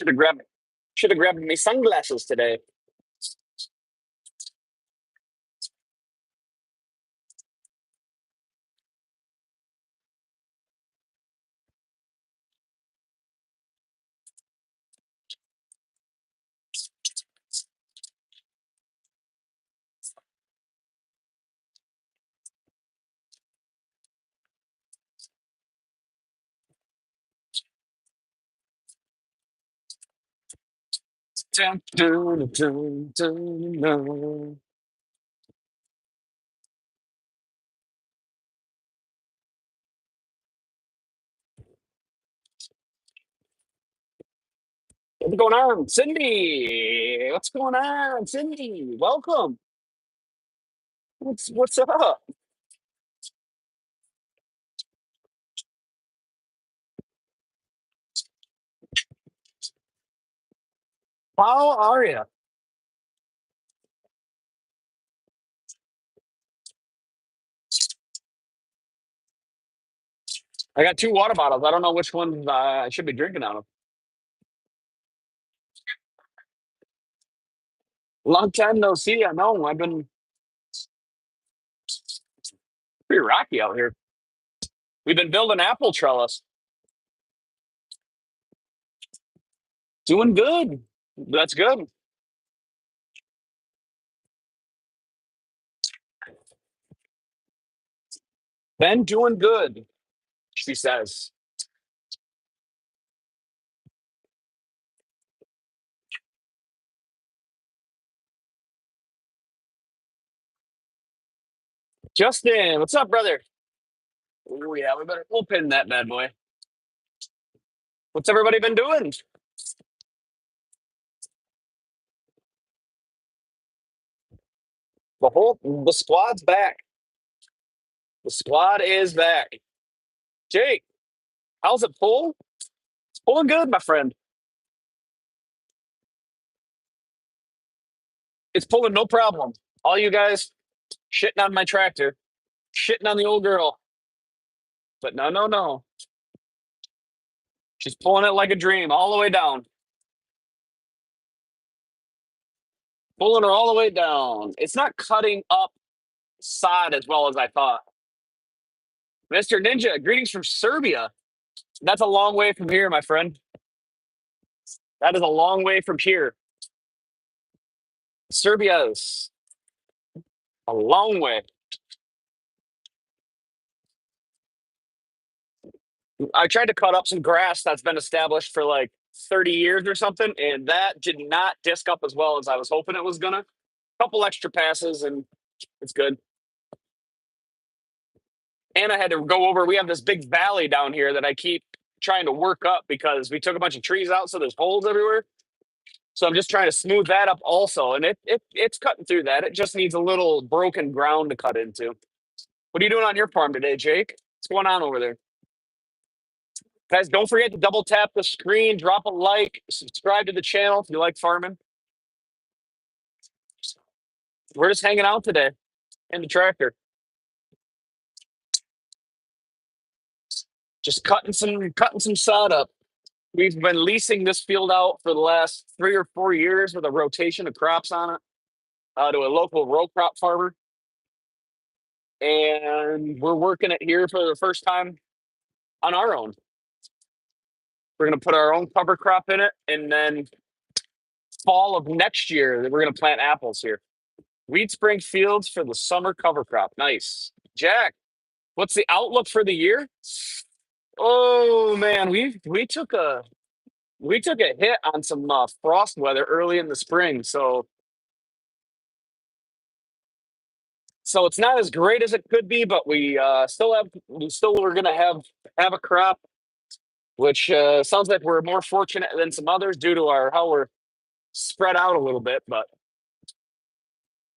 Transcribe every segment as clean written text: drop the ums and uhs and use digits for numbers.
Should have grabbed me sunglasses today. Dun, dun, dun, dun, dun. What's going on, Cindy? What's going on, Cindy? Welcome. What's up? How are you? I got two water bottles. I don't know which one I should be drinking out of. Long time no see. I know. I've been pretty rocky out here. We've been building apple trellis. Doing good. That's good. Been doing good, she says. Justin, what's up, brother? Oh yeah, we'll pin that bad boy. What's everybody been doing? The squad's back. The squad is back. Jake, how's it pull? It's pulling good, my friend. It's pulling no problem. All you guys shitting on my tractor, shitting on the old girl. But no, no, no. She's pulling it like a dream all the way down. Pulling her all the way down. It's not cutting up sod as well as I thought. Mr. Ninja, greetings from Serbia. That's a long way from here, my friend. That is a long way from here. Serbia is a long way. I tried to cut up some grass that's been established for like 30 years or something, and that did not disc up as well as I was hoping it was gonna. Couple extra passes, and it's good. And I had to go over. We have this big valley down here that I keep trying to work up because we took a bunch of trees out, so there's holes everywhere. So I'm just trying to smooth that up also, and it's cutting through that. It just needs a little broken ground to cut into. What are you doing on your farm today, Jake? What's going on over there? Guys, don't forget to double tap the screen, drop a like, subscribe to the channel if you like farming. We're just hanging out today in the tractor. Just cutting some sod up. We've been leasing this field out for the last 3 or 4 years with a rotation of crops on it to a local row crop farmer. And we're working it here for the first time on our own. We're going to put our own cover crop in it. And then fall of next year, we're going to plant apples here. Wheat spring fields for the summer cover crop. Nice. Jack, what's the outlook for the year? Oh man, we took a hit on some frost weather early in the spring, so it's not as great as it could be, but we still we're gonna have a crop, which sounds like we're more fortunate than some others due to our how we're spread out a little bit, but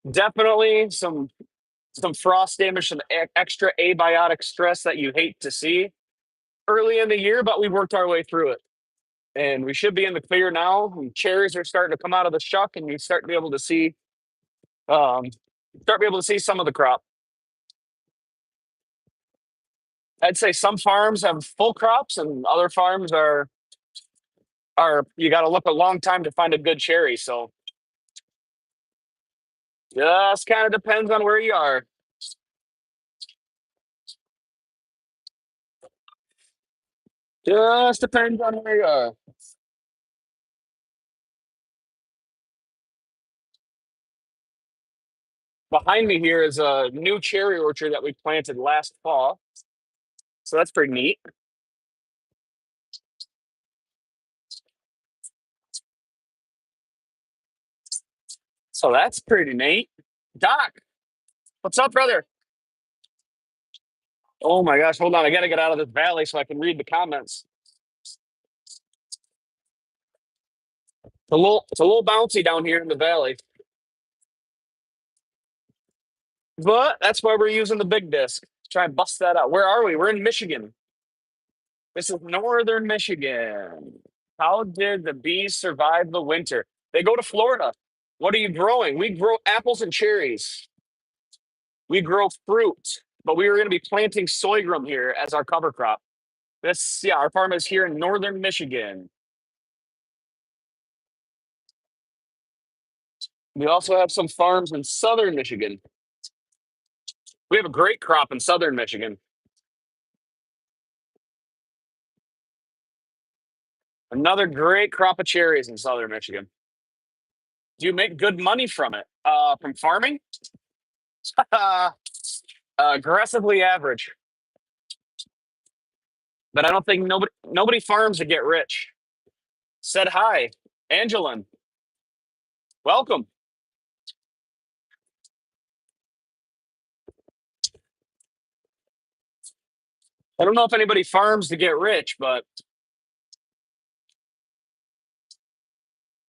definitely some frost damage, some extra abiotic stress that you hate to see early in the year, but we worked our way through it. And we should be in the clear now. And cherries are starting to come out of the shuck, and you um, start be able to see some of the crop. I'd say some farms have full crops, and other farms are Or you got to look a long time to find a good cherry. So just kind of depends on where you are. Just depends on where you are. Behind me here is a new cherry orchard that we planted last fall. So that's pretty neat. So that's pretty neat. Doc, what's up, brother? Oh my gosh, hold on. I got to get out of this valley so I can read the comments. It's a little bouncy down here in the valley, but that's why we're using the big disc. Try and bust that out. Where are we? We're in Michigan. This is northern Michigan. How did the bees survive the winter? They go to Florida. What are you growing? We grow apples and cherries. We grow fruit, but we are going to be planting sorghum here as our cover crop. Yeah, our farm is here in northern Michigan. We also have some farms in southern Michigan. We have a great crop in southern Michigan. Another great crop of cherries in southern Michigan. Do you make good money from it? From farming? Aggressively average. But I don't think nobody farms to get rich. Said hi, Angelin. Welcome. I don't know if anybody farms to get rich, but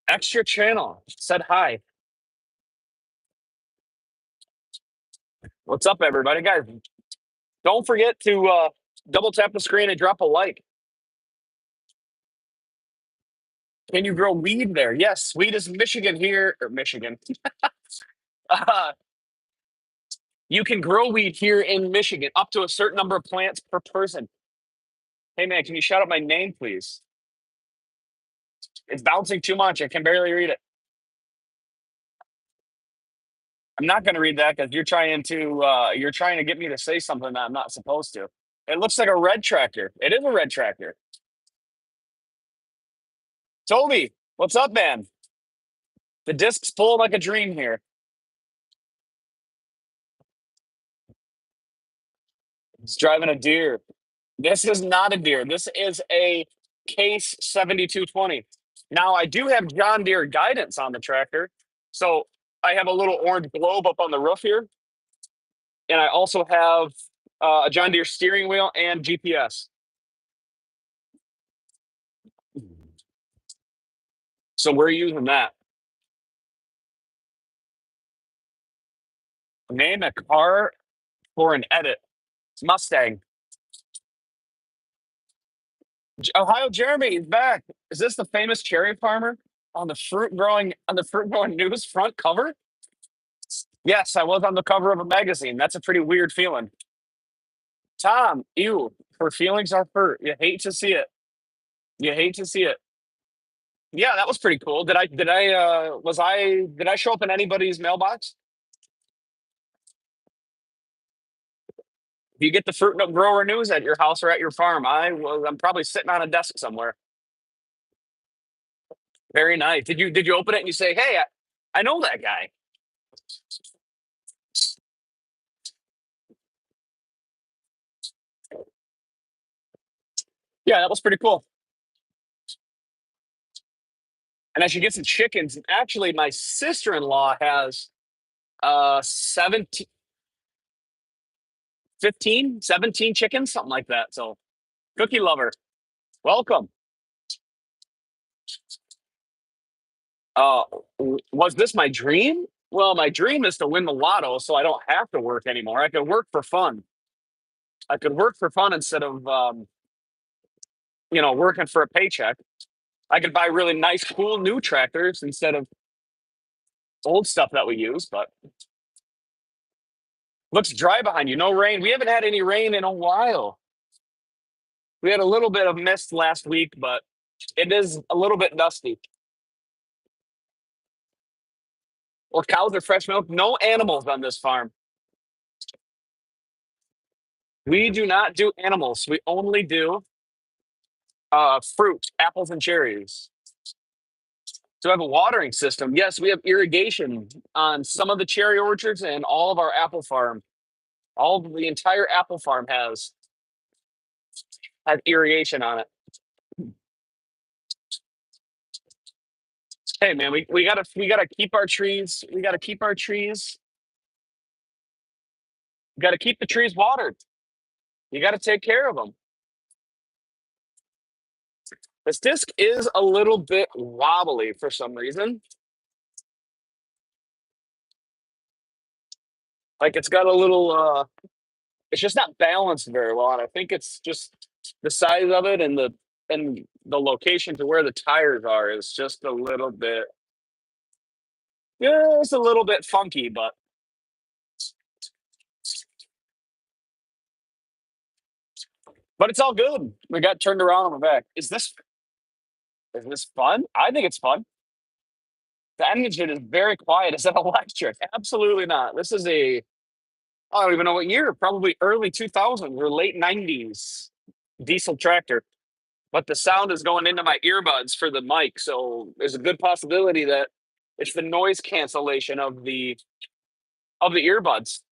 extra channel said hi. What's up, everybody? Guys, don't forget to double tap the screen and drop a like. Can you grow weed there? Yes, weed is Michigan here, or Michigan. Uh, you can grow weed here in Michigan, up to a certain number of plants per person. Hey, man, can you shout out my name, please? It's bouncing too much. I can barely read it. I'm not going to read that because you're trying to get me to say something that I'm not supposed to. It looks like a red tractor. It is a red tractor. Toby, what's up, man? The disc's full like a dream here. It's driving a deer. This is not a deer. This is a Case 7220. Now, I do have John Deere guidance on the tractor. So I have a little orange globe up on the roof here. And I also have a John Deere steering wheel and GPS. So we're using that. Name a car for an edit. It's Mustang. Ohio Jeremy is back. Is this the famous cherry farmer on the fruit growing news front cover? Yes, I was on the cover of a magazine. That's a pretty weird feeling. Tom, ew, her feelings are hurt. You hate to see it. You hate to see it. Yeah, that was pretty cool. Did I show up in anybody's mailbox? If you get the fruit grower news at your house or at your farm, I'm probably sitting on a desk somewhere. Very nice. Did you open it and you say, "Hey, I know that guy." Yeah, that was pretty cool. And I should get some chickens. Actually, my sister-in-law has 17, 15, 17 chickens, something like that. So, cookie lover, welcome. Uh, was this my dream? Well, my dream is to win the lotto so I don't have to work anymore. I could work for fun. I could work for fun instead of, working for a paycheck. I could buy really nice, cool new tractors instead of old stuff that we use, but looks dry behind you. No rain. We haven't had any rain in a while. We had a little bit of mist last week, but It is a little bit dusty. Or cows or fresh milk. No animals on this farm. We do not do animals. We only do fruit, apples and cherries. So we have a watering system. Yes, we have irrigation on some of the cherry orchards and all of our apple farm. All of the entire apple farm has irrigation on it. Hey man, we gotta keep our trees. We gotta keep our trees. We gotta keep the trees watered. You gotta take care of them. This disc is a little bit wobbly for some reason. Like it's got a little it's just not balanced very well. And I think it's just the size of it and the location to where the tires are is just a little bit, yeah, it's a little bit funky, but it's all good. We got turned around on the back. Is this fun? I think it's fun. The engine is very quiet. Is it electric? Absolutely not. This is I don't even know what year, probably early 2000s or late 90s diesel tractor. But the sound is going into my earbuds for the mic, so there's a good possibility that it's the noise cancellation of the earbuds.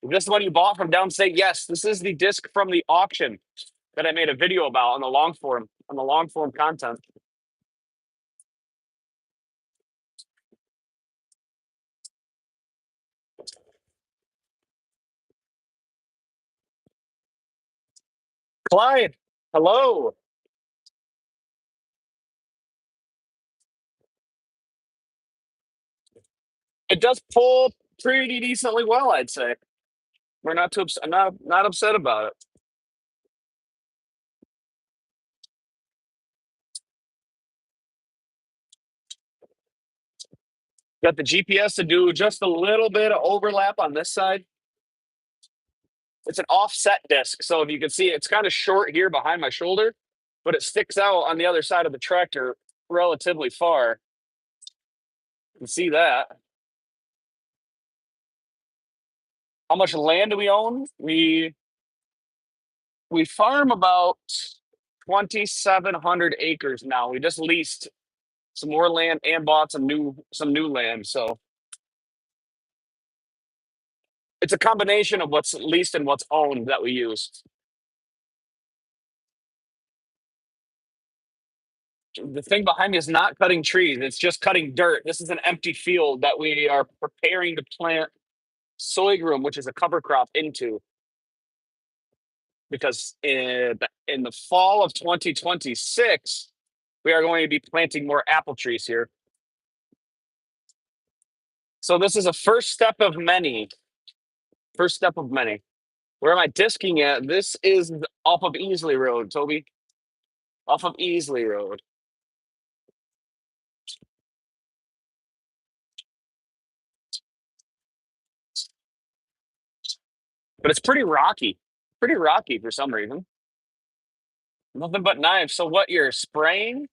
Is this the one you bought from downstate? Yes, this is the disc from the auction that I made a video about on the long form content. Clyde, hello. It does pull pretty decently well, I'd say. We're not too upset, not upset about it. Got the GPS to do just a little bit of overlap on this side. It's an offset disc, so if you can see, it's kind of short here behind my shoulder, but it sticks out on the other side of the tractor relatively far. You can see that. How much land do we own? We farm about 2,700 acres now. We just leased some more land and bought some new land. So it's a combination of what's leased and what's owned that we use. The thing behind me is not cutting trees, it's just cutting dirt. This is an empty field that we are preparing to plant sorghum, which is a cover crop, into, because in the fall of 2026 we are going to be planting more apple trees here. So this is a first step of many. First step of many. Where am I disking at? This is off of Easley Road, Toby. Off of Easley Road. But it's pretty rocky. Pretty rocky for some reason. Nothing but knives. So what you're spraying?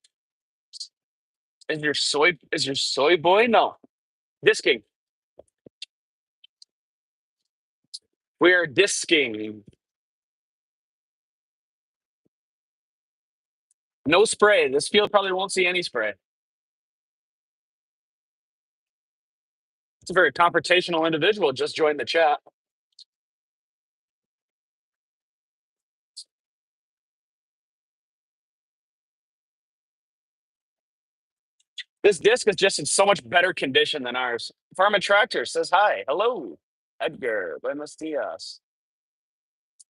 Is your soy boy? No. Disking. We are disking. No spray. This field probably won't see any spray. It's a very confrontational individual. Just joined the chat. This disc is just in so much better condition than ours. Farm and Tractor says hi. Hello, Edgar. Buenos dias.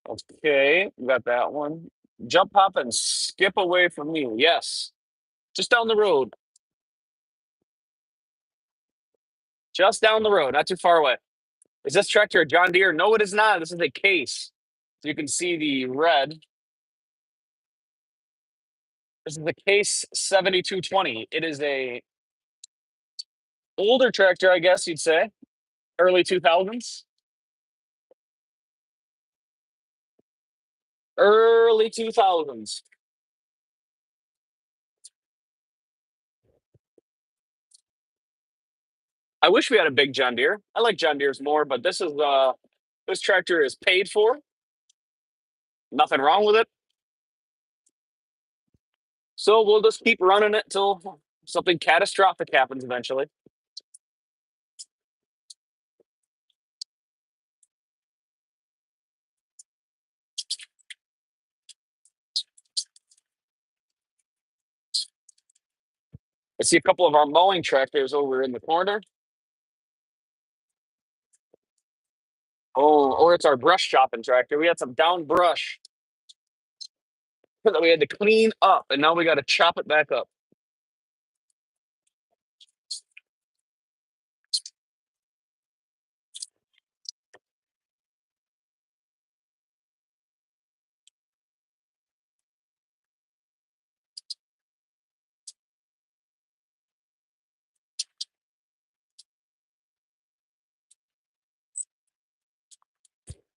Okay, we got that one. Jump, hop, and skip away from me. Yes, just down the road. Just down the road, not too far away. Is this tractor a John Deere? No, it is not. This is a case. So you can see the red. This is the case 7220. It is a older tractor, I guess you'd say, early 2000s. Early 2000s. I wish we had a big John Deere. I like John Deere's more, but this tractor is paid for. Nothing wrong with it. So we'll just keep running it till something catastrophic happens eventually. I see a couple of our mowing tractors over in the corner. Oh, or it's our brush chopping tractor. We had some down brush that we had to clean up, and now we got to chop it back up.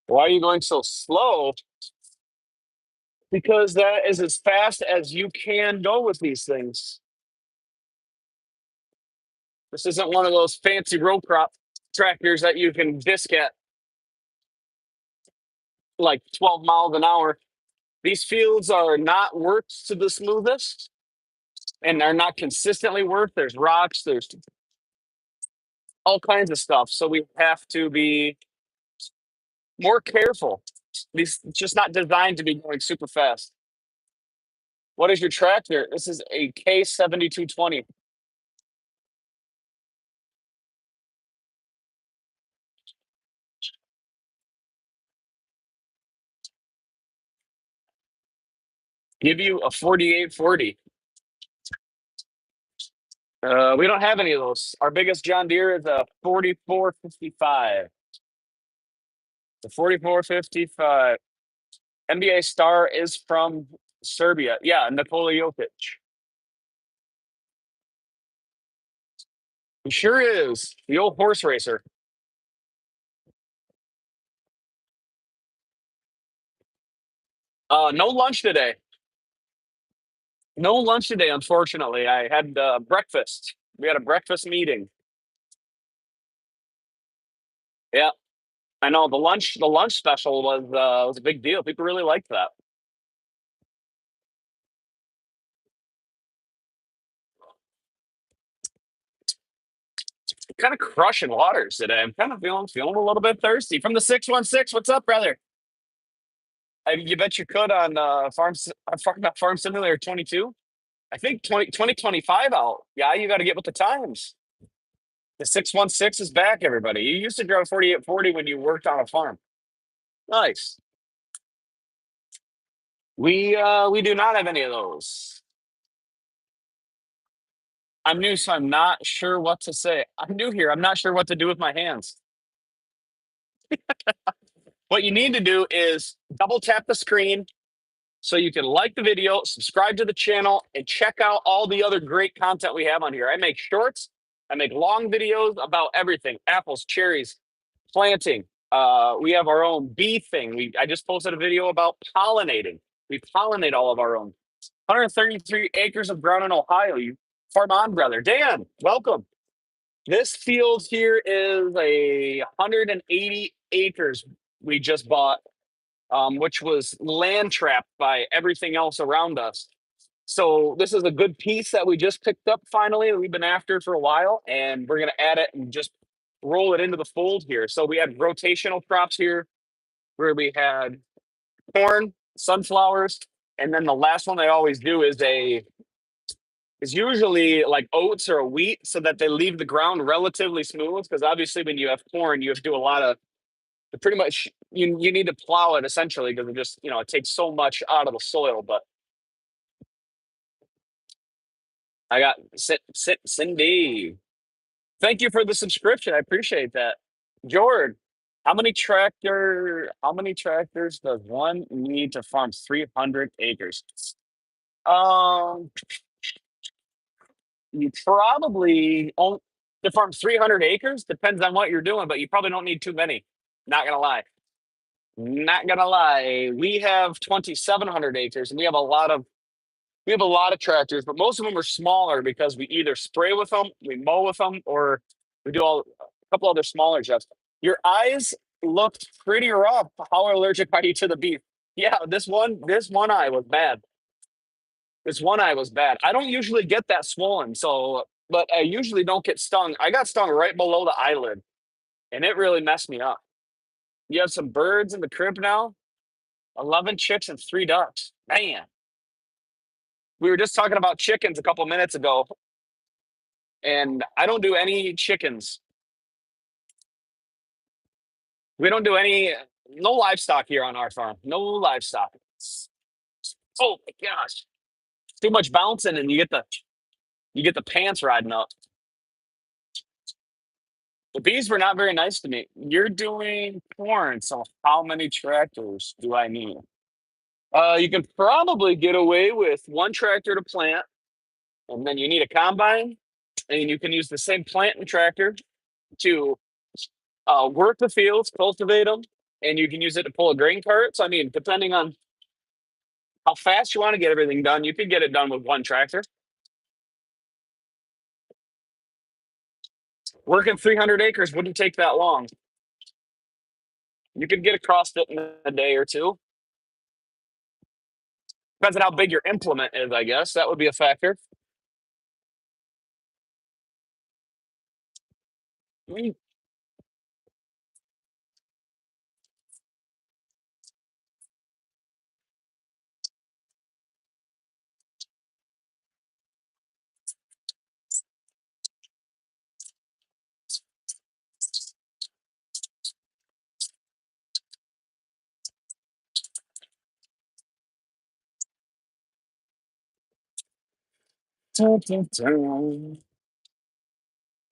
Why are you going so slow? Because that is as fast as you can go with these things. This isn't one of those fancy row crop tractors that you can disc at like 12 miles an hour. These fields are not worked to the smoothest and are not consistently worked. There's rocks, there's all kinds of stuff. So we have to be more careful. These it's just not designed to be going super fast. What is your tractor? This is a K7220. Give you a 4840. We don't have any of those. Our biggest John Deere is a 4455. The 4455. NBA star is from Serbia. Yeah, Nikola Jokic. He sure is. The old horse racer. No lunch today. No lunch today, unfortunately. I had breakfast. We had a breakfast meeting. Yeah, I know the lunch special was a big deal. People really liked that. Kind of crushing waters today. I'm kind of feeling a little bit thirsty. From the 616, what's up, brother? You bet you could on Farm Simulator 22. I think 2025 out. Yeah, you got to get with the times. The 616 is back, everybody. You used to drive 4840 when you worked on a farm. Nice. We do not have any of those. I'm new, so I'm not sure what to say. I'm new here. I'm not sure what to do with my hands. What you need to do is double tap the screen so you can like the video, subscribe to the channel, and check out all the other great content we have on here. I make shorts, I make long videos about everything: apples, cherries, planting. We have our own bee thing. I just posted a video about pollinating. We pollinate all of our own. 133 acres of ground in Ohio. You farm on, brother. Dan, welcome. This field here is 180 acres we just bought, which was land trapped by everything else around us. So this is a good piece that we just picked up finally. We've been after for a while, and we're going to add it and just roll it into the fold here. So we had rotational crops here where we had corn, sunflowers, and then the last one I always do is usually like oats or a wheat so that they leave the ground relatively smooth. Because obviously, when you have corn, you have to do a lot of pretty much you need to plow it essentially because it just it takes so much out of the soil. But I got Cindy. Thank you for the subscription. I appreciate that. George, how many tractors does one need to farm 300 acres? Um, you probably own to farm 300 acres. Depends on what you're doing, but you probably don't need too many. Not gonna lie. Not gonna lie. We have 2,700 acres, and we have a lot of tractors, but most of them are smaller because we either spray with them, we mow with them, or We do a couple other smaller jobs. Your eyes looked pretty rough. How allergic are you to the beef? Yeah, this one eye was bad. This one eye was bad. I don't usually get that swollen, so but I usually don't get stung. I got stung right below the eyelid, and it really messed me up. You have some birds in the crib now? 11 chicks and 3 ducks. Man. We were just talking about chickens a couple minutes ago, and I don't do any chickens. We don't do any no livestock here on our farm. No livestock. Oh my gosh. Too much bouncing and you get the pants riding up. The bees were not very nice to me. You're doing corn, so how many tractors do I need? You can probably get away with one tractor to plant, and then you need a combine, and you can use the same plant and tractor to work the fields, cultivate them, and you can use it to pull a grain cart. So, I mean, depending on how fast you want to get everything done, you could get it done with one tractor. Working 300 acres wouldn't take that long. You could get across it in a day or two. Depends on how big your implement is, I guess. That would be a factor. Mm. Dun, dun, dun.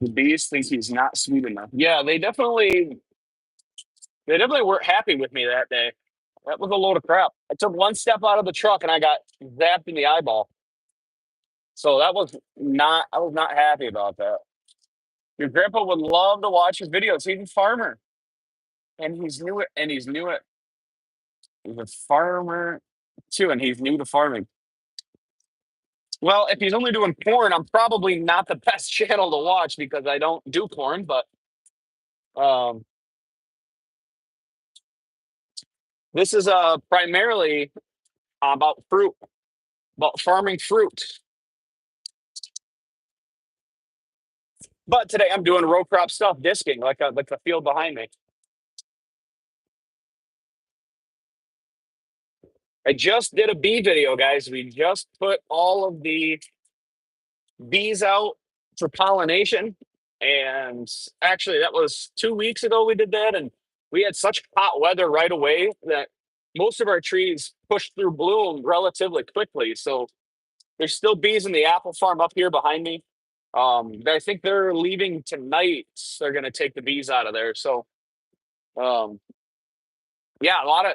The bees think he's not sweet enough. Yeah, they definitely weren't happy with me that day. That was a load of crap. I took one step out of the truck and I got zapped in the eyeball. So I was not happy about that. Your grandpa would love to watch his videos. He's a farmer and he's new at he's a farmer too, and he's new to farming. Well, if he's only doing porn, I'm probably not the best channel to watch because I don't do porn, but um this is primarily about fruit, about farming fruit. But today I'm doing row crop stuff, disking like the field behind me. I just did a bee video, guys. We just put all of the bees out for pollination. And actually, that was 2 weeks ago we did that. And we had such hot weather right away that most of our trees pushed through bloom relatively quickly. So there's still bees in the apple farm up here behind me. I think they're leaving tonight. They're going to take the bees out of there. So, um, yeah, a lot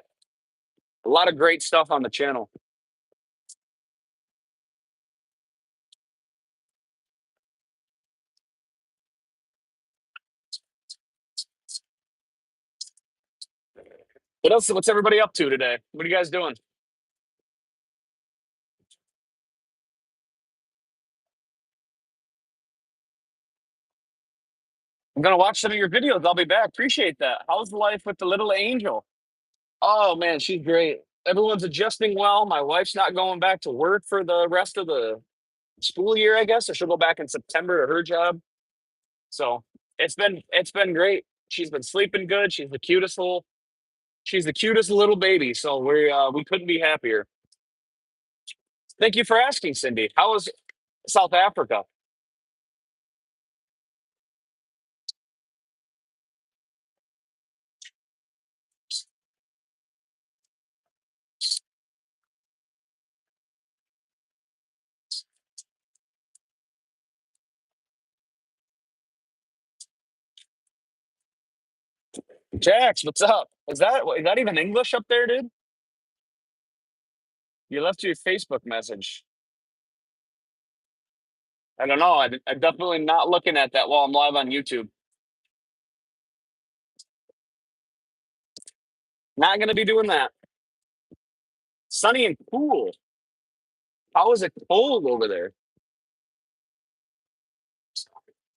of great stuff on the channel. What else? What's everybody up to today? What are you guys doing? I'm gonna watch some of your videos. I'll be back. Appreciate that. How's life with the little angel? Oh man, she's great. Everyone's adjusting well. My wife's not going back to work for the rest of the school year, I guess. So she'll go back in September to her job. So it's been great. She's been sleeping good. She's the cutest little baby. So we couldn't be happier. Thank you for asking, Cindy. How was South Africa? Jax, what's up? Is that even English up there, dude? You left your Facebook message. I don't know. I'm definitely not looking at that while I'm live on YouTube. Not going to be doing that. Sunny and cool. How is it cold over there?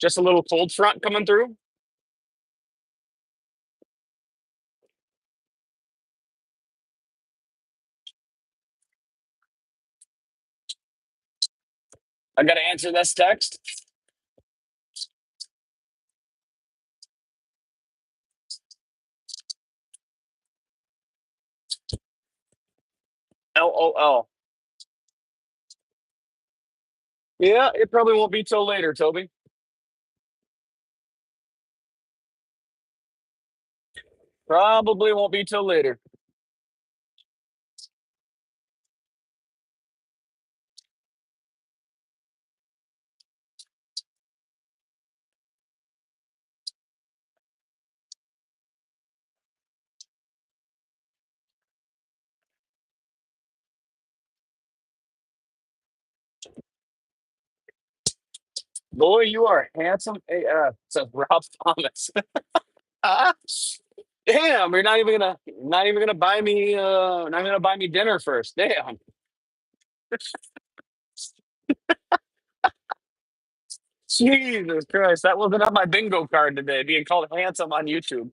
Just a little cold front coming through. I got to answer this text. LOL. Yeah, it probably won't be till later, Toby. Probably won't be till later. Boy, you are handsome AF, says Rob Thomas. Ah, damn, you're not even gonna buy me not gonna buy me dinner first. Damn. Jesus Christ, that wasn't on my bingo card today, being called handsome on YouTube.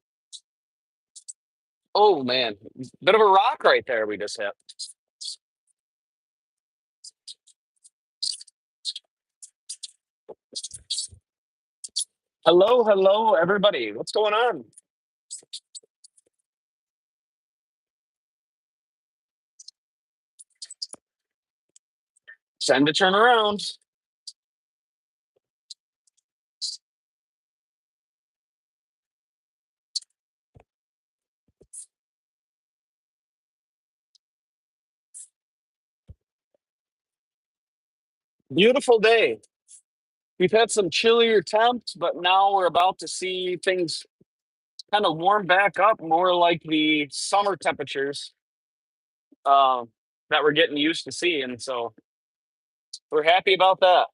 Oh man. Bit of a rock right there we just hit. Hello, hello, everybody. What's going on? Time to turn around. Beautiful day. We've had some chillier temps, but now we're about to see things kind of warm back up, more like the summer temperatures um, that we're getting used to seeing. So we're happy about that.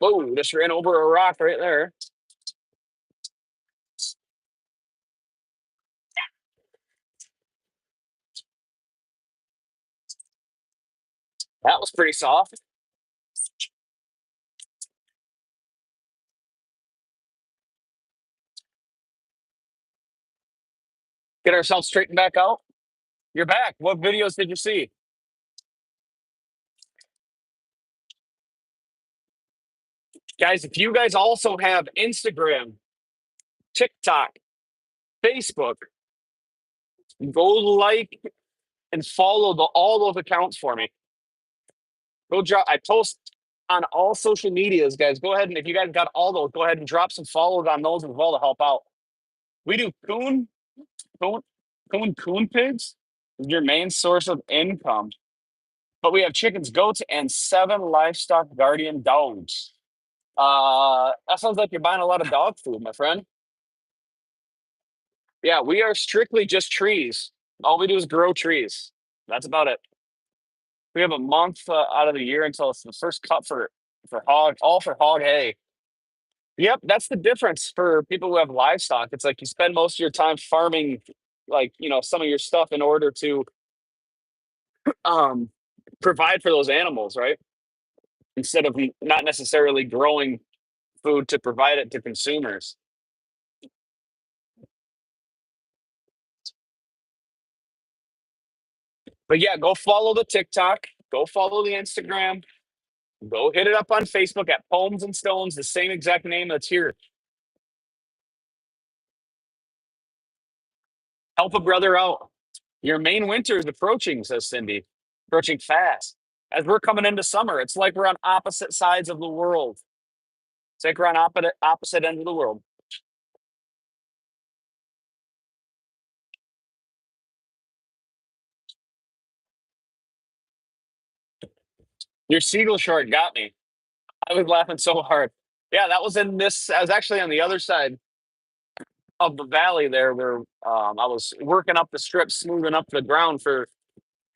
Whoa, just ran over a rock right there. That was pretty soft. Get ourselves straightened back out. You're back. What videos did you see? Guys, if you guys also have Instagram, TikTok, Facebook, go like and follow all those accounts for me. Go drop. I post on all social medias, guys. Go ahead and if you guys got all those, go ahead and drop some follows on those as well to help out. We do coon, coon pigs, is your main source of income. But we have chickens, goats, and 7 livestock guardian dogs. That sounds like you're buying a lot of dog food, my friend. Yeah, we are strictly just trees. All we do is grow trees. That's about it. We have a month out of the year until it's the first cut for hog, all for hog hay. Yep, that's the difference for people who have livestock. It's like you spend most of your time farming, like some of your stuff in order to um, provide for those animals, right? Instead of not necessarily growing food to provide it to consumers. But yeah, go follow the TikTok, go follow the Instagram, go hit it up on Facebook at Pomes and Stones, the same exact name that's here. Help a brother out. Your main winter is approaching, says Cindy. Approaching fast. As we're coming into summer, it's like we're on opposite sides of the world. It's like we're on opposite ends of the world. Your seagull short got me. I was laughing so hard. Yeah, that was in this. I was actually on the other side of the valley there, where I was working up the strip, smoothing up the ground for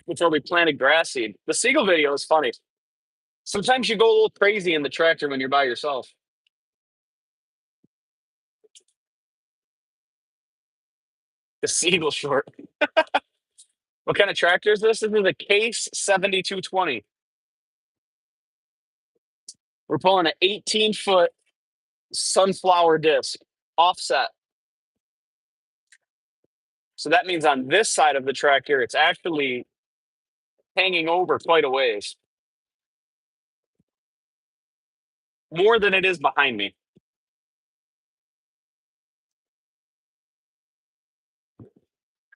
before we planted grass seed. The seagull video is funny. Sometimes you go a little crazy in the tractor when you're by yourself. The seagull short. What kind of tractor is this? This is a Case 7220. We're pulling an 18-foot sunflower disc offset. So that means on this side of the tractor, it's actually hanging over quite a ways, more than it is behind me.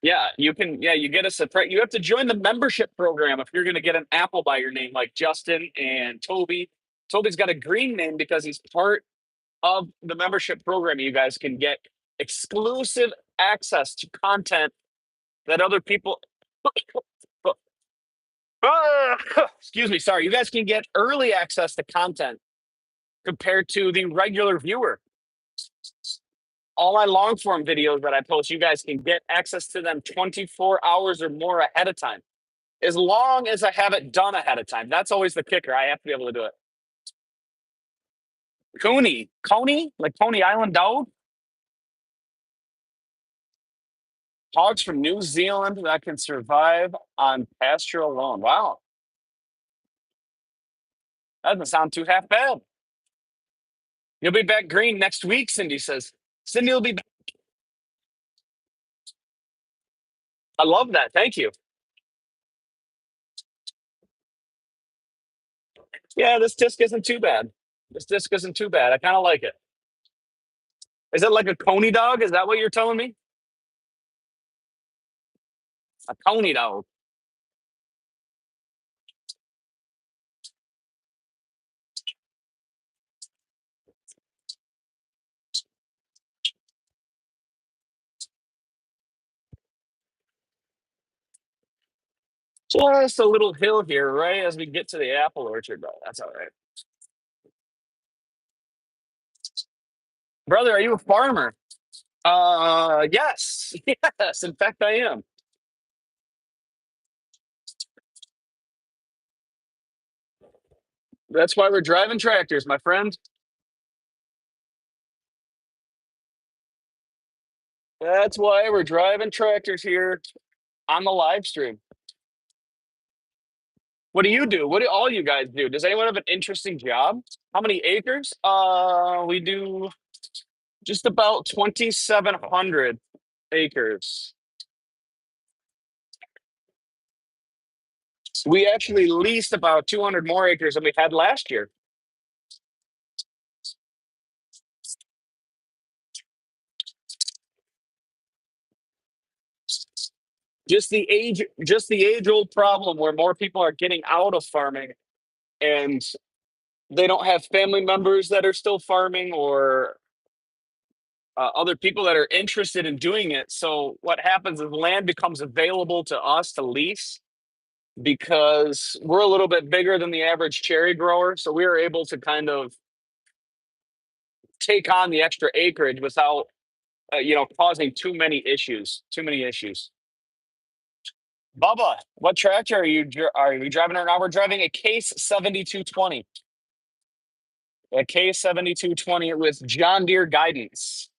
Yeah, you can. Yeah, you get a surprise. You have to join the membership program if you're going to get an apple by your name, like Justin and Toby. Toby's got a green name because he's part of the membership program. You guys can get exclusive access to content that other people. Excuse me. Sorry. You guys can get early access to content compared to the regular viewer. All my long form videos that I post, you guys can get access to them 24 hours or more ahead of time. As long as I have it done ahead of time. That's always the kicker. I have to be able to do it. Coney, like Coney Island dog. Hogs from New Zealand that can survive on pasture alone. Wow, that doesn't sound too half bad. You'll be back green next week, Cindy says. Cindy will be back. I love that. Thank you. Yeah, this disc isn't too bad. This disc isn't too bad. I kind of like it. Is it like a coney dog? Is that what you're telling me? A coney dog. Just a little hill here, right as we get to the apple orchard, but that's all right. Brother, are you a farmer? Yes. Yes, in fact I am. That's why we're driving tractors, my friend. That's why we're driving tractors here on the live stream. What do you do? What do all you guys do? Does anyone have an interesting job? How many acres? We do just about 2,700 acres. We actually leased about 200 more acres than we had last year. Just the age old problem where more people are getting out of farming and they don't have family members that are still farming or other people that are interested in doing it. So what happens is land becomes available to us to lease because we're a little bit bigger than the average cherry grower. So we are able to kind of take on the extra acreage without, causing too many issues. Too many issues. Bubba, what tractor are you driving right now? We're driving a Case 7220. A Case 7220 with John Deere guidance.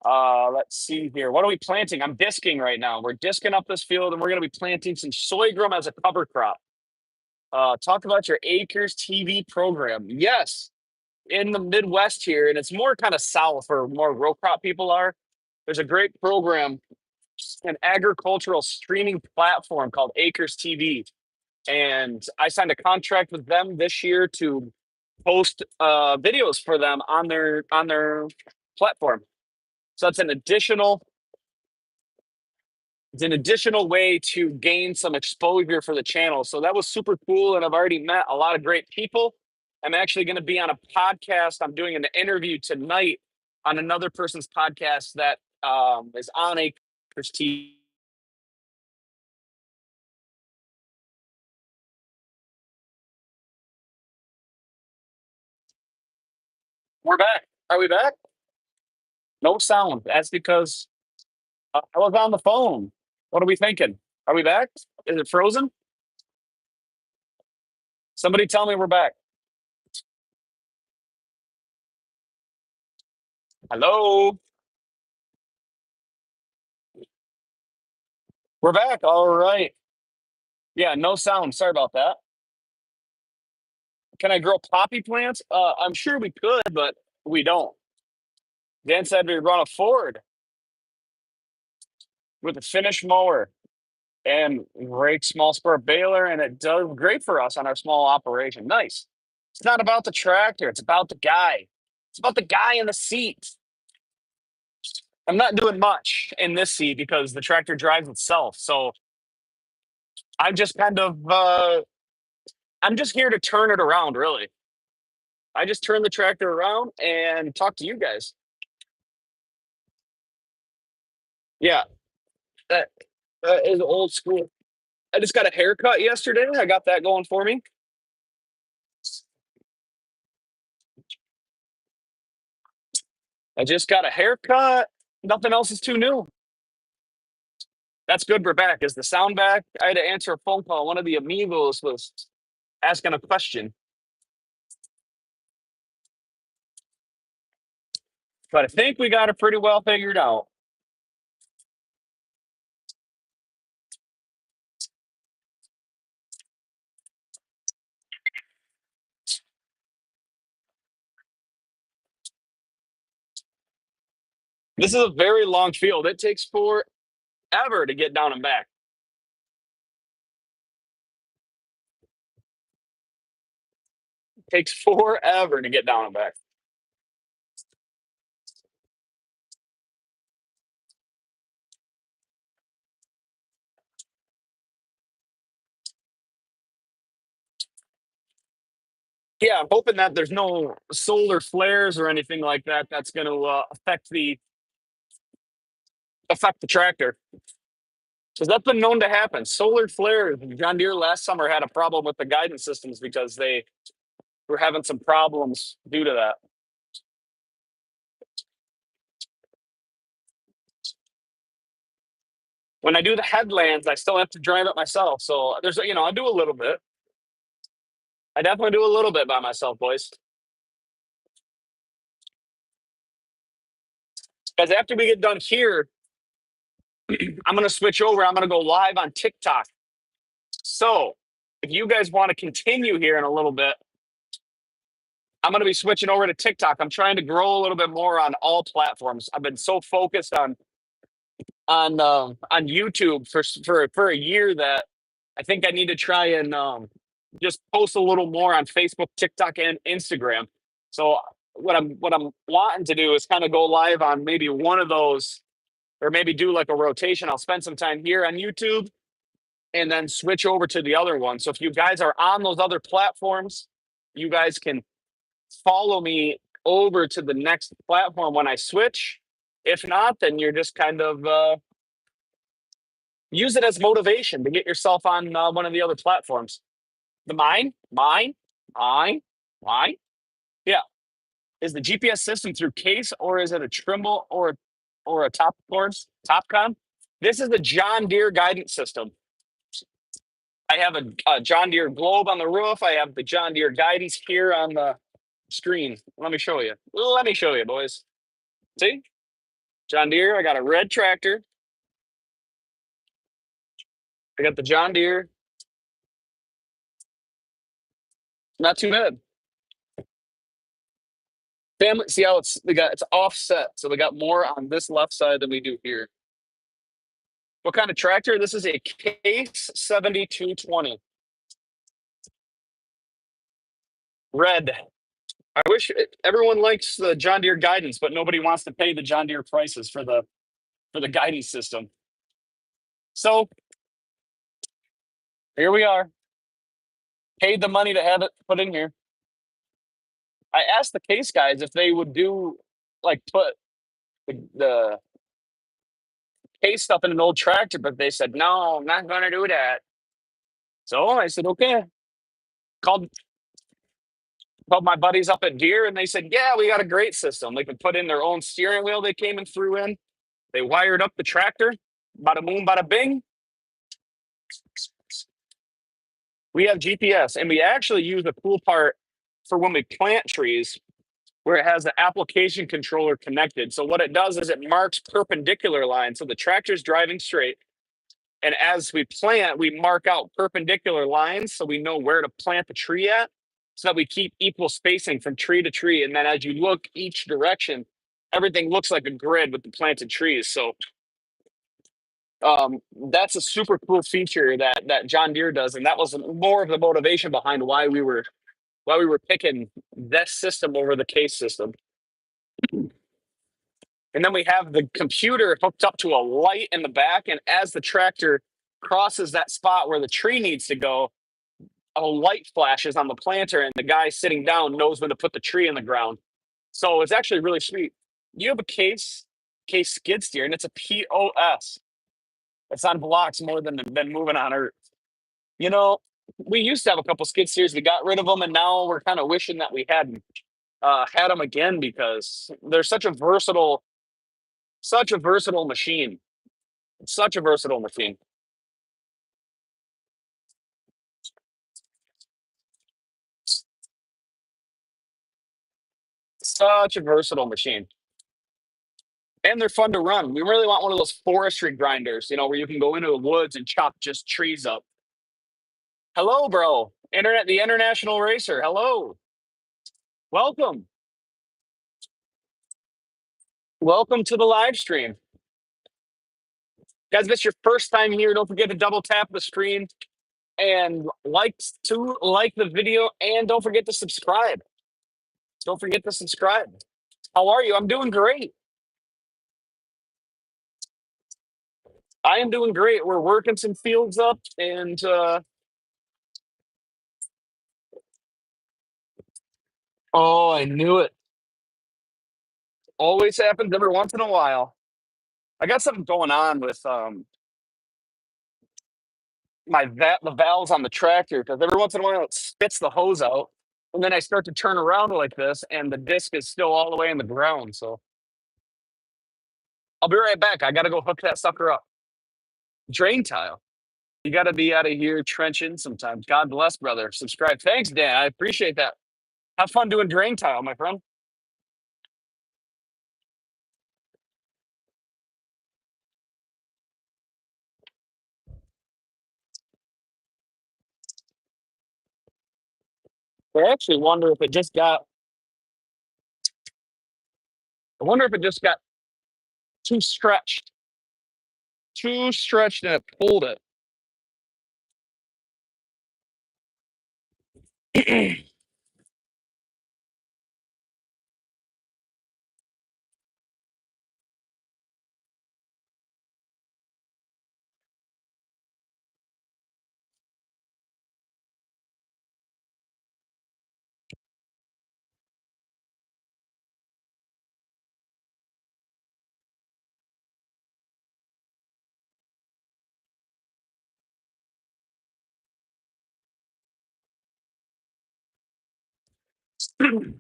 Let's see here. What are we planting? I'm disking right now. We're disking up this field and we're going to be planting some sorghum as a cover crop. Talk about your Acres TV program. Yes, in the Midwest here, and it's more kind of south where more row crop people are. There's a great program, an agricultural streaming platform called Acres TV. And I signed a contract with them this year to post videos for them on their platform. So that's an additional way to gain some exposure for the channel. So that was super cool. And I've already met a lot of great people. I'm actually going to be on a podcast. I'm doing an interview tonight on another person's podcast that is on Acres TV. We're back. Are we back? No sound. That's because I was on the phone. What are we thinking? Are we back? Is it frozen? Somebody tell me we're back. Hello? We're back. All right. Yeah, no sound. Sorry about that. Can I grow poppy plants? I'm sure we could, but we don't. Dan said we run a Ford with a finish mower and great small spur baler, and it does great for us on our small operation. Nice. It's not about the tractor, it's about the guy. It's about the guy in the seat. I'm not doing much in this seat because the tractor drives itself. So I'm just kind of I'm just here to turn it around, really. I just turn the tractor around and talk to you guys. Yeah, that, that is old school. I just got a haircut yesterday. I got that going for me. I just got a haircut. Nothing else is too new. That's good. We're back. Is the sound back? I had to answer a phone call. One of the amigos was asking a question, but I think we got it pretty well figured out. This is a very long field. It takes forever to get down and back. It takes forever to get down and back. Yeah, I'm hoping that there's no solar flares or anything like that that's going to affect the tractor. Because that's been known to happen. Solar flares. John Deere last summer had a problem with the guidance systems because they were having some problems due to that. When I do the headlands, I still have to drive it myself. So I do a little bit. I definitely do a little bit by myself, boys. Because after we get done here, I'm going to switch over. I'm going to go live on TikTok. So if you guys want to continue here in a little bit, I'm going to be switching over to TikTok. I'm trying to grow a little bit more on all platforms. I've been so focused on YouTube for a year that I think I need to try and just post a little more on Facebook, TikTok, and Instagram. So what I'm wanting to do is kind of go live on maybe one of those, or maybe do like a rotation. I'll spend some time here on YouTube and then switch over to the other one. So if you guys are on those other platforms, you guys can follow me over to the next platform when I switch. If not, then you're just kind of use it as motivation to get yourself on one of the other platforms. The mine. Yeah. Is the GPS system through case, or is it a Trimble or a top course Topcon? This is the John Deere guidance system. I have a John Deere globe on the roof. I have the John Deere guidance here on the screen. Let me show you. Let me show you, boys. See? John Deere. I got a red tractor. I got the John Deere. Not too bad. Family, see how it's offset. So we got more on this left side than we do here. What kind of tractor? This is a Case 7220. Red. I wish everyone likes the John Deere guidance, but nobody wants to pay the John Deere prices for the guidance system. So here we are. Paid the money to have it put in here. I asked the Case guys if they would do put the Case stuff in an old tractor, but they said no, I'm not gonna do that. So I said okay. Called called my buddies up at Deere, and they said, yeah, we got a great system. They could put in their own steering wheel. They came and threw in. They wired up the tractor. Bada boom, bada bing. We have GPS, and we actually use a cool part for when we plant trees where it has the application controller connected. So what it does is it marks perpendicular lines. So the tractor's driving straight. And as we plant, we mark out perpendicular lines so we know where to plant the tree at. so that we keep equal spacing from tree to tree. And then as you look each direction, everything looks like a grid with the planted trees. So that's a super cool feature that John Deere does, and that was more of the motivation behind why we were picking this system over the case system. And then we have the computer hooked up to a light in the back, and as the tractor crosses that spot where the tree needs to go, a light flashes on the planter, and the guy sitting down knows when to put the tree in the ground. So it's actually really sweet. You have a case skid steer, and it's a POS. It's on blocks more than moving on earth. You know, we used to have a couple skid steers. We got rid of them, and now we're kind of wishing that we had them again because they're such a versatile machine. Such a versatile machine. Such a versatile machine. And they're fun to run. We really want one of those forestry grinders, where you can go into the woods and chop just trees up. Hello, bro. The international racer. Hello. Welcome. Welcome to the live stream. Guys, if it's your first time here, don't forget to double tap the screen and like the video, and don't forget to subscribe. Don't forget to subscribe. How are you? I'm doing great. I am doing great. We're working some fields up, and oh, I knew it. Always happens every once in a while. I got something going on with the valves on the tractor because every once in a while it spits the hose out, and then I start to turn around like this, and the disc is still all the way in the ground. So I'll be right back. I got to go hook that sucker up. Drain tile. You got to be out of here trenching sometimes. God bless, brother. Subscribe. Thanks, Dan. I appreciate that. Have fun doing drain tile, my friend. I actually wonder if it just got. I wonder if it just got too stretched, and it pulled it.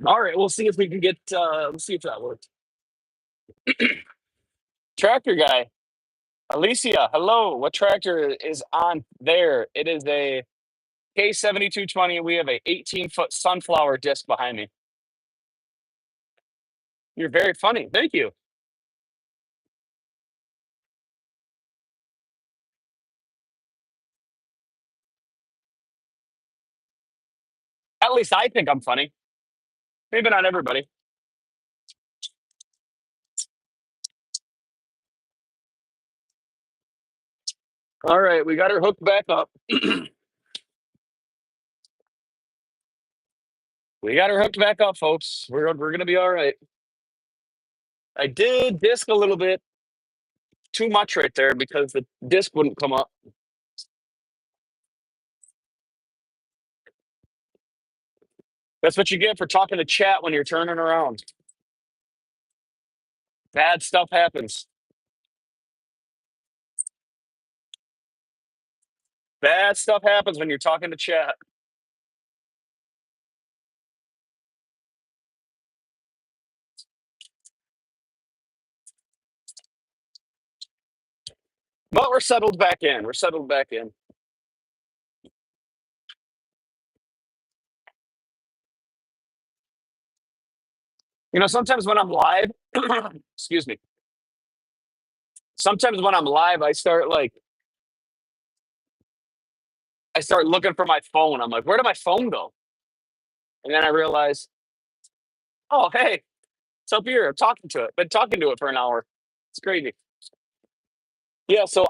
All right, we'll see if we can get. Let's see if that works. Tractor guy, Alicia. Hello. What tractor is on there? It is a K7220. We have a 18-foot sunflower disc behind me. You're very funny. Thank you. At least I think I'm funny. Maybe not everybody. All right, we got her hooked back up. We got her hooked back up, folks. We're gonna be all right. I did disc a little bit too much right there because the disc wouldn't come up. That's what you get for talking to chat when you're turning around. Bad stuff happens. Bad stuff happens when you're talking to chat. But we're settled back in. We're settled back in. Sometimes when I'm live, excuse me. Sometimes when I'm live, I start looking for my phone. I'm like, where did my phone go? And then I realized, oh, hey, it's up here. I'm talking to it. Been talking to it for an hour. It's crazy. Yeah, so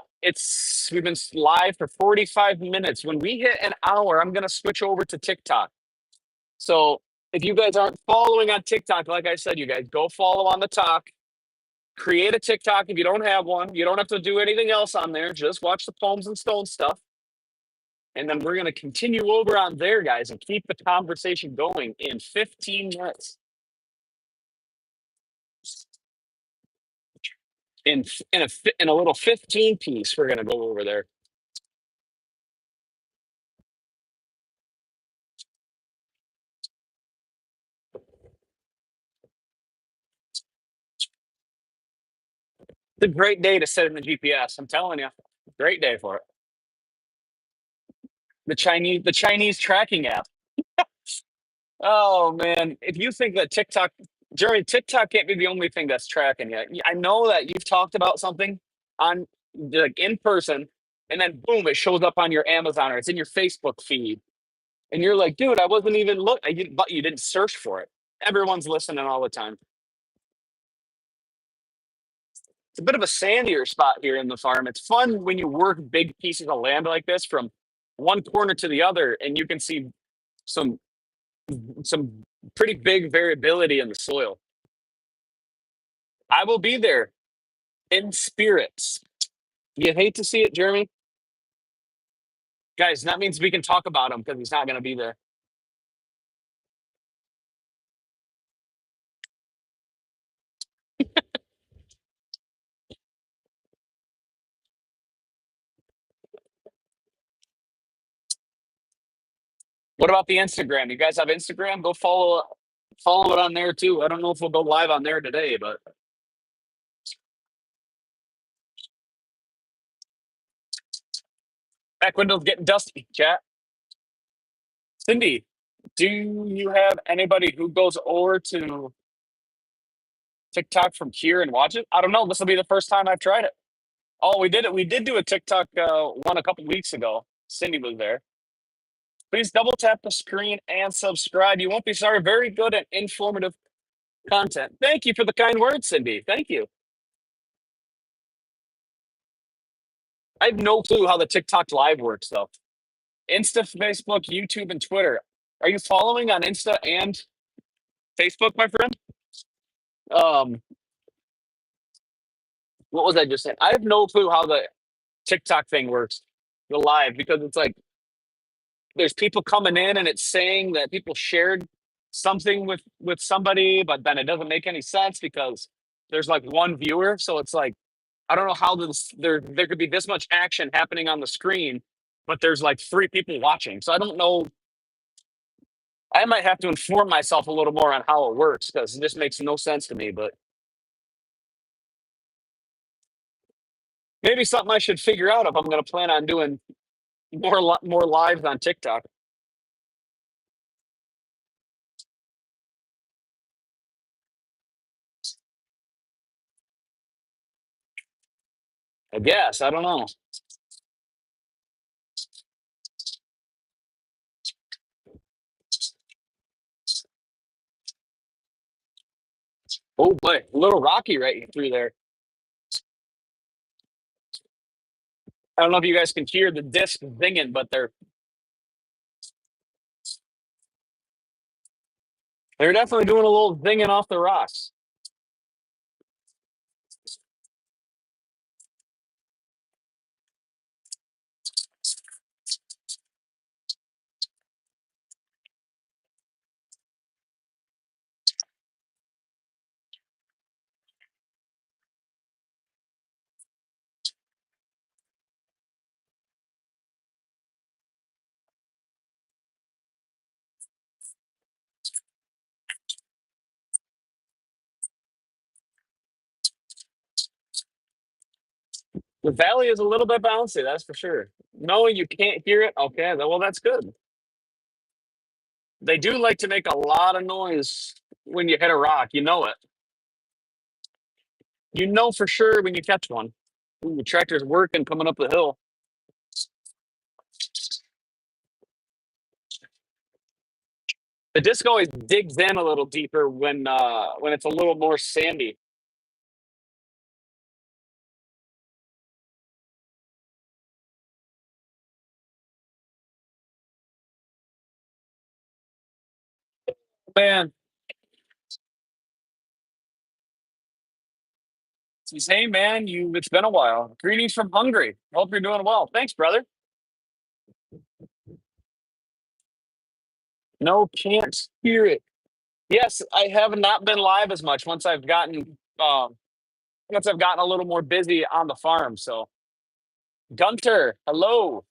we've been live for 45 minutes. When we hit an hour, I'm gonna switch over to TikTok. So if you guys aren't following on TikTok, like I said, you guys go follow on the talk. Create a TikTok if you don't have one. You don't have to do anything else on there. Just watch the Pomes and Stones stuff. And then we're gonna continue over on there, guys, and keep the conversation going in 15 minutes. In a little 15 piece, we're gonna go over there. It's a great day to set in the GPS. I'm telling you, great day for it. The Chinese tracking app. Oh man, if you think that TikTok, Jeremy, TikTok can't be the only thing that's tracking you. I know that you've talked about something on like in person, and then boom, it shows up on your Amazon or it's in your Facebook feed, and you're like, dude, I wasn't even but you didn't search for it. Everyone's listening all the time. It's a bit of a sandier spot here in the farm. It's fun when you work big pieces of land like this from one corner to the other, and you can see some some pretty big variability in the soil. I will be there in spirits. You hate to see it, Jeremy. Guys, that means we can talk about him because he's not going to be there. What about the Instagram? You guys have Instagram? Go follow it on there too. I don't know if we'll go live on there today, but back window's getting dusty. Chat. Cindy, do you have anybody who goes over to TikTok from here and watch it? I don't know. This will be the first time I've tried it. Oh, we did it. We did do a TikTok one a couple weeks ago. Cindy was there. Please double tap the screen and subscribe. You won't be sorry. Very good and informative content. Thank you for the kind words, Cindy. Thank you. I have no clue how the TikTok live works though. Insta, Facebook, YouTube, and Twitter. Are you following on Insta and Facebook, my friend? Um, what was I just saying? I have no clue how the TikTok thing works, the live, because it's like there's people coming in and it's saying that people shared something with somebody, but then it doesn't make any sense because there's like one viewer. So it's like I don't know how there could be this much action happening on the screen, but there's like three people watching. So I don't know. I might have to inform myself a little more on how it works because this makes no sense to me. But maybe something I should figure out if I'm going to plan on doing more lives on TikTok. I guess I don't know. Oh boy, a little rocky right through there. I don't know if you guys can hear the disc dinging, but they're definitely doing a little dinging off the rocks. The valley is a little bit bouncy, that's for sure. Knowing you can't hear it, okay, well that's good. They do like to make a lot of noise when you hit a rock. You know it. You know for sure when you catch one. Ooh, the tractor's working coming up the hill. The disc always digs in a little deeper when it's a little more sandy. Man, says, hey man, it's been a while. Greetings from Hungary. Hope you're doing well. Thanks, brother. No, can't hear it. Yes, I have not been live as much once I've gotten a little more busy on the farm. So Gunter, hello.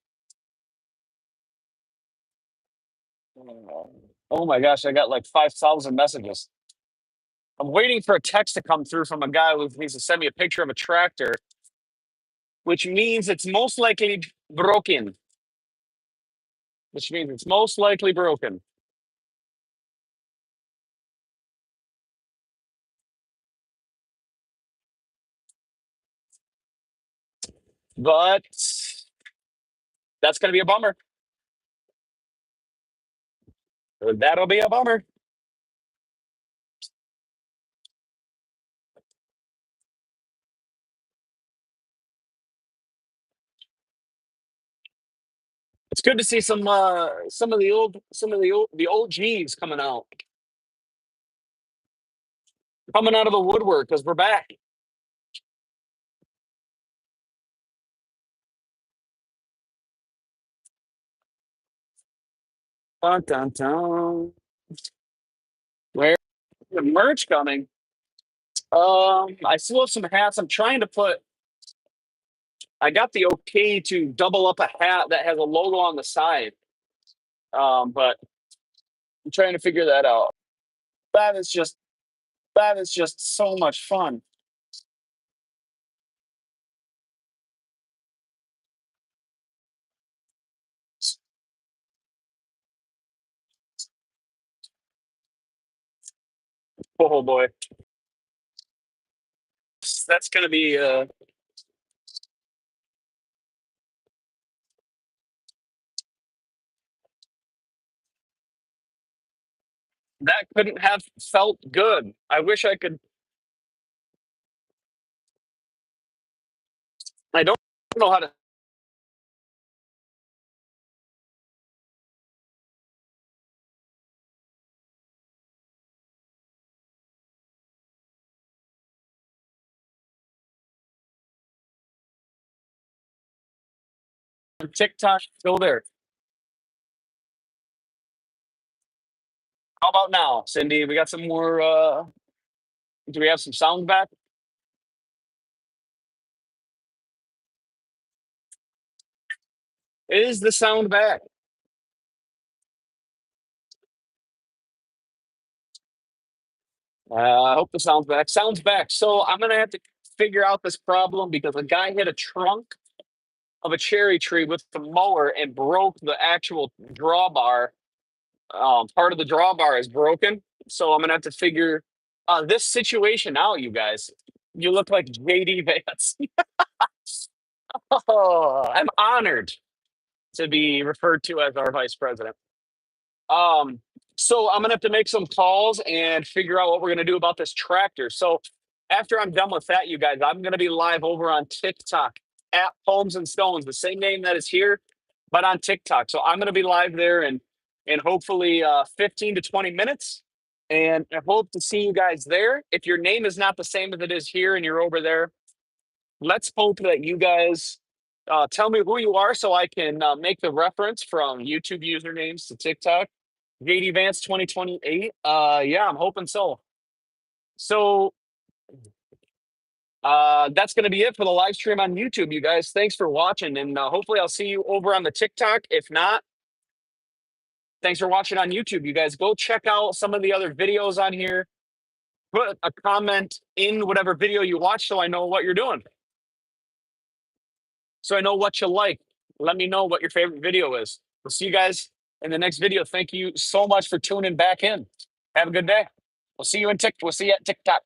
Oh my gosh, I got like 5,000 messages. I'm waiting for a text to come through from a guy who needs to send me a picture of a tractor, which means it's most likely broken. Which means it's most likely broken. But that's going to be a bummer. That'll be a bummer. It's good to see the old G's coming out of the woodwork because we're back. Dun, dun, dun. Where's the merch coming? I still have some hats. I got the okay to double up a hat that has a logo on the side. But I'm trying to figure that out. That is just that is just so much fun. Oh boy, that's gonna be that couldn't have felt good. I wish I could. I don't know how to TikTok. Go there. How about now, Cindy? We got some more. Do we have some sound back? Is the sound back? I hope the sound's back. Sounds back. So I'm gonna have to figure out this problem because a guy hit a trunk of a cherry tree with the mower and broke the actual drawbar. Part of the drawbar is broken, so I'm gonna have to figure this situation out. You guys, you look like JD Vance. Oh, I'm honored to be referred to as our vice president. Um, so I'm gonna have to make some calls and figure out what we're gonna do about this tractor. So after I'm done with that, you guys, I'm gonna be live over on TikTok at Pomes and Stones, the same name that is here, but on TikTok. So I'm gonna be live there and hopefully 15 to 20 minutes. And I hope to see you guys there. If your name is not the same as it is here and you're over there, let's hope that you guys tell me who you are so I can make the reference from YouTube usernames to TikTok. JD Vance 2028. Yeah, I'm hoping so. So that's going to be it for the live stream on YouTube, you guys. Thanks for watching, and hopefully I'll see you over on the TikTok. If not, thanks for watching on YouTube, you guys. Go check out some of the other videos on here. Put a comment in whatever video you watch so I know what you're doing. So I know what you like. Let me know what your favorite video is. We'll see you guys in the next video. Thank you so much for tuning back in. Have a good day. We'll see you at TikTok.